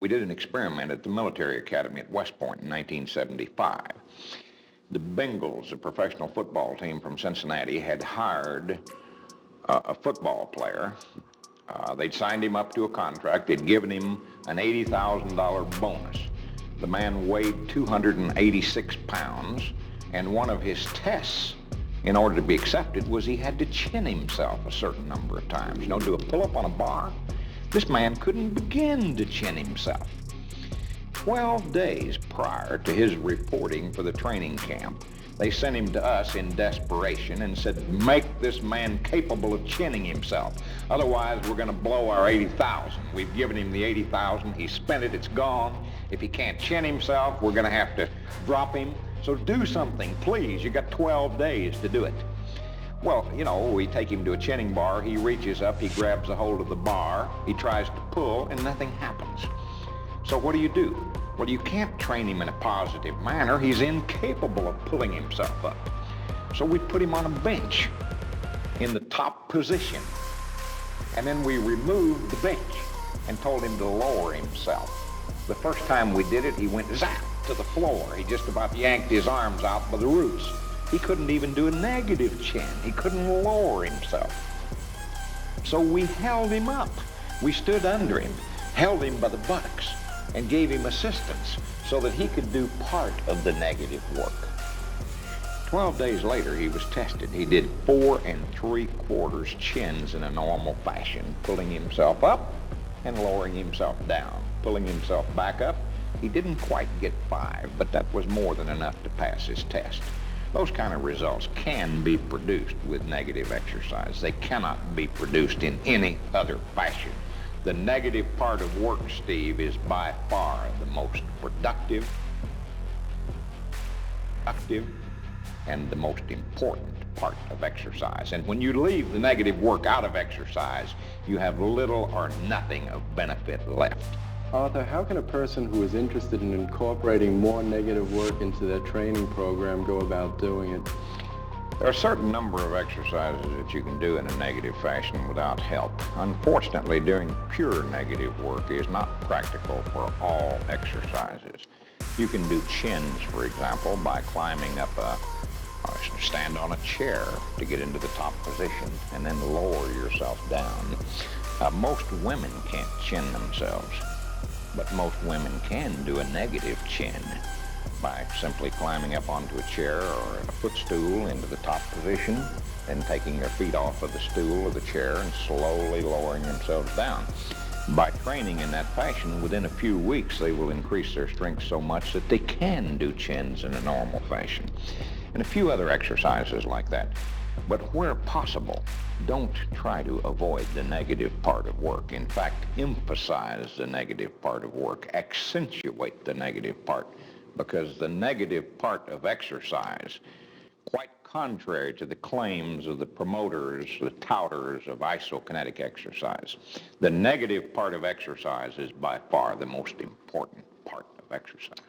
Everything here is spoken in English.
We did an experiment at the military academy at West Point in 1975. The Bengals, a professional football team from Cincinnati, had hired a football player. They'd signed him up to a contract. They'd given him an $80,000 bonus. The man weighed 286 pounds, and one of his tests in order to be accepted was he had to chin himself a certain number of times. You know, do a pull-up on a bar. This man couldn't begin to chin himself. 12 days prior to his reporting for the training camp, they sent him to us in desperation and said, make this man capable of chinning himself. Otherwise, we're going to blow our $80,000. We've given him the $80,000. He spent it. It's gone. If he can't chin himself, we're going to have to drop him. So do something, please. You got 12 days to do it. Well, you know, we take him to a chinning bar. He reaches up. He grabs a hold of the bar. He tries to pull, and nothing happens. So what do? Well, you can't train him in a positive manner. He's incapable of pulling himself up. So we put him on a bench in the top position. And then we removed the bench and told him to lower himself. The first time we did it, he went zap to the floor. He just about yanked his arms out by the roots. He couldn't even do a negative chin. He couldn't lower himself. So we held him up. We stood under him, held him by the buttocks, and gave him assistance so that he could do part of the negative work. 12 days later, he was tested. He did 4 3/4 chins in a normal fashion, pulling himself up and lowering himself down, pulling himself back up. He didn't quite get 5, but that was more than enough to pass his test. Those kind of results can be produced with negative exercise. They cannot be produced in any other fashion. The negative part of work, Steve, is by far the most productive and the most important part of exercise. And when you leave the negative work out of exercise, you have little or nothing of benefit left. Arthur, how can a person who is interested in incorporating more negative work into their training program go about doing it? There are a certain number of exercises that you can do in a negative fashion without help. Unfortunately, doing pure negative work is not practical for all exercises. You can do chins, for example, by climbing up stand on a chair to get into the top position and then lower yourself down. Most women can't chin themselves, but most women can do a negative chin by simply climbing up onto a chair or a footstool into the top position, then taking their feet off of the stool or the chair and slowly lowering themselves down. By training in that fashion, within a few weeks, they will increase their strength so much that they can do chins in a normal fashion. And a few other exercises like that. But where possible, don't try to avoid the negative part of work. In fact, emphasize the negative part of work. Accentuate the negative part, because the negative part of exercise, quite contrary to the claims of the promoters, the touters of isokinetic exercise, the negative part of exercise is by far the most important part of exercise.